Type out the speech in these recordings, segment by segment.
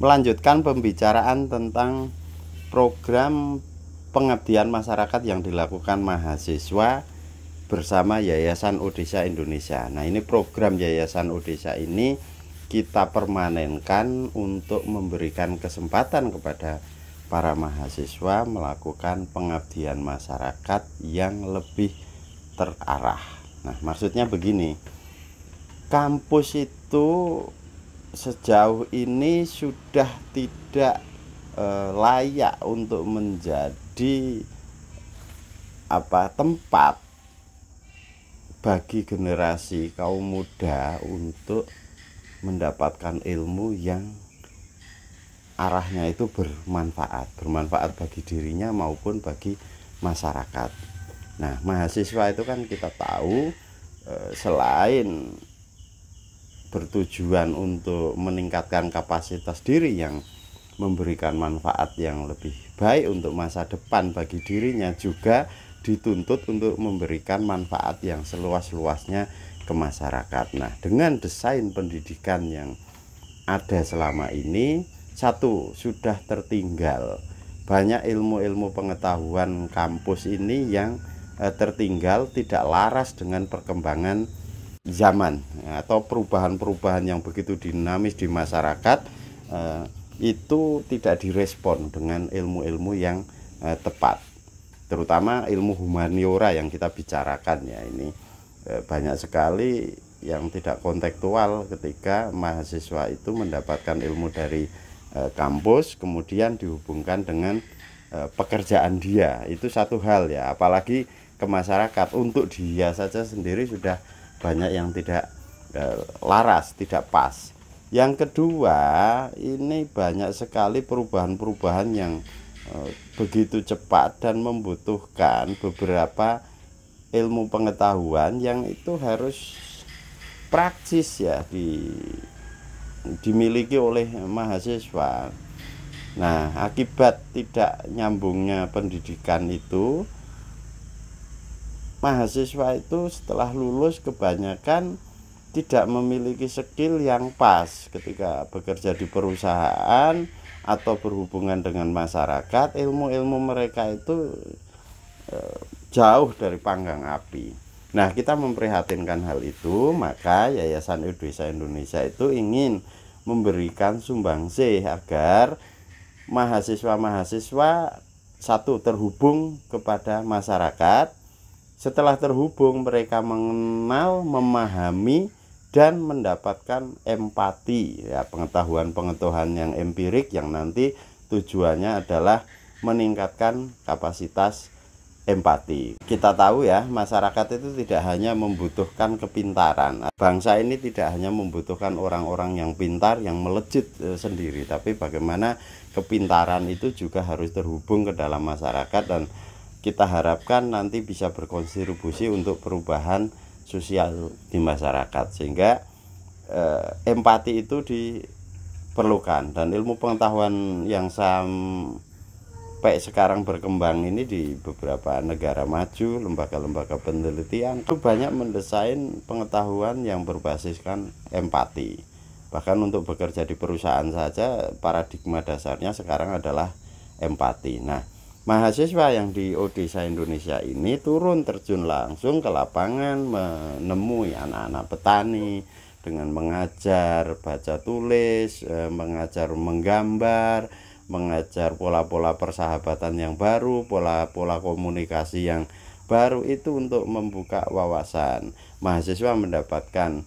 melanjutkan pembicaraan tentang program pengabdian masyarakat yang dilakukan mahasiswa bersama Yayasan Odesa Indonesia. Nah, ini program Yayasan Odesa ini kita permanenkan untuk memberikan kesempatan kepada para mahasiswa melakukan pengabdian masyarakat yang lebih terarah. Nah, maksudnya begini, kampus itu sejauh ini sudah tidak layak untuk menjadi tempat bagi generasi kaum muda untuk mendapatkan ilmu yang arahnya itu bermanfaat bagi dirinya maupun bagi masyarakat. Nah, mahasiswa itu kan kita tahu selain bertujuan untuk meningkatkan kapasitas diri yang memberikan manfaat yang lebih baik untuk masa depan bagi dirinya, juga dituntut untuk memberikan manfaat yang seluas-luasnya ke masyarakat. Nah, dengan desain pendidikan yang ada selama ini, satu, sudah tertinggal banyak ilmu-ilmu pengetahuan kampus ini yang tertinggal, tidak laras dengan perkembangan zaman atau perubahan-perubahan yang begitu dinamis di masyarakat. Itu tidak direspon dengan ilmu-ilmu yang tepat, terutama ilmu humaniora yang kita bicarakan ya. Ini banyak sekali yang tidak kontekstual ketika mahasiswa itu mendapatkan ilmu dari kampus kemudian dihubungkan dengan pekerjaan dia. Itu satu hal ya, apalagi ke masyarakat. Untuk dia saja sendiri sudah banyak yang tidak laras, tidak pas. Yang kedua, ini banyak sekali perubahan-perubahan yang begitu cepat dan membutuhkan beberapa ilmu pengetahuan yang itu harus praktis ya, dimiliki oleh mahasiswa. Nah, akibat tidak nyambungnya pendidikan itu, mahasiswa itu setelah lulus kebanyakan tidak memiliki skill yang pas ketika bekerja di perusahaan atau berhubungan dengan masyarakat. Ilmu-ilmu mereka itu jauh dari panggang api. Nah, kita memprihatinkan hal itu, maka Yayasan Odesa Indonesia itu ingin memberikan sumbangsih agar mahasiswa-mahasiswa satu, terhubung kepada masyarakat. Setelah terhubung, mereka mengenal, memahami, dan mendapatkan empati ya, pengetahuan-pengetahuan yang empirik yang nanti tujuannya adalah meningkatkan kapasitas empati. Kita tahu ya, masyarakat itu tidak hanya membutuhkan kepintaran. Bangsa ini tidak hanya membutuhkan orang-orang yang pintar, yang melejit sendiri, tapi bagaimana kepintaran itu juga harus terhubung ke dalam masyarakat, dan kita harapkan nanti bisa berkontribusi untuk perubahan sosial di masyarakat, sehingga empati itu diperlukan. Dan ilmu pengetahuan yang sampai sekarang berkembang ini di beberapa negara maju, lembaga-lembaga penelitian itu banyak mendesain pengetahuan yang berbasiskan empati. Bahkan untuk bekerja di perusahaan saja paradigma dasarnya sekarang adalah empati. Nah, mahasiswa yang di Odesa Indonesia ini turun terjun langsung ke lapangan, menemui anak-anak petani dengan mengajar baca tulis, mengajar menggambar, mengajar pola-pola persahabatan yang baru, pola-pola komunikasi yang baru, itu untuk membuka wawasan. Mahasiswa mendapatkan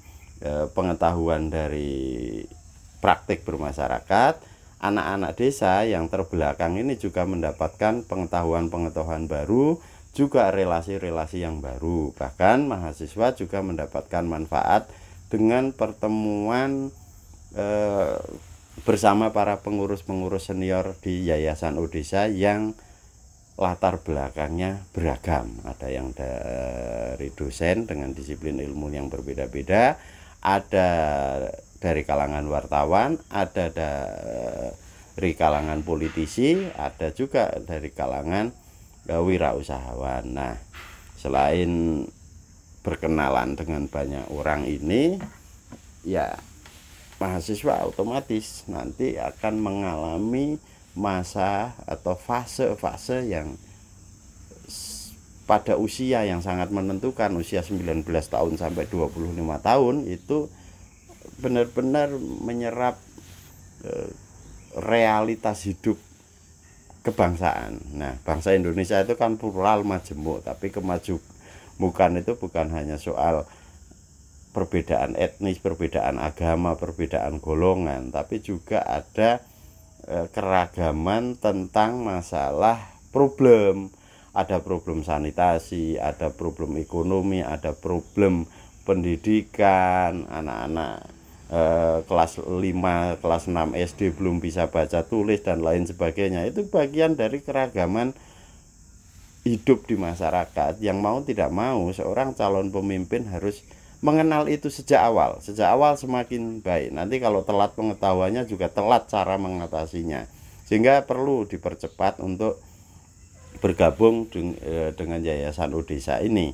pengetahuan dari praktik bermasyarakat. Anak-anak desa yang terbelakang ini juga mendapatkan pengetahuan-pengetahuan baru, juga relasi-relasi yang baru. Bahkan mahasiswa juga mendapatkan manfaat dengan pertemuan bersama para pengurus-pengurus senior di Yayasan Odesa yang latar belakangnya beragam. Ada yang dari dosen dengan disiplin ilmu yang berbeda-beda, ada dari kalangan wartawan, ada dari kalangan politisi, ada juga dari kalangan wirausahawan. Nah, selain berkenalan dengan banyak orang ini, ya mahasiswa otomatis nanti akan mengalami masa atau fase-fase yang pada usia yang sangat menentukan, usia 19 tahun sampai 25 tahun itu benar-benar menyerap realitas hidup kebangsaan. Nah, bangsa Indonesia itu kan plural majemuk, tapi kemajemukan itu bukan hanya soal perbedaan etnis, perbedaan agama, perbedaan golongan, tapi juga ada keragaman tentang masalah problem. Ada problem sanitasi, ada problem ekonomi, ada problem pendidikan, anak-anak kelas 5, kelas 6 SD belum bisa baca tulis dan lain sebagainya. Itu bagian dari keragaman hidup di masyarakat yang mau tidak mau seorang calon pemimpin harus mengenal itu sejak awal. Sejak awal semakin baik. Nanti kalau telat pengetahuannya juga telat cara mengatasinya. Sehingga perlu dipercepat untuk bergabung dengan Yayasan Odesa ini.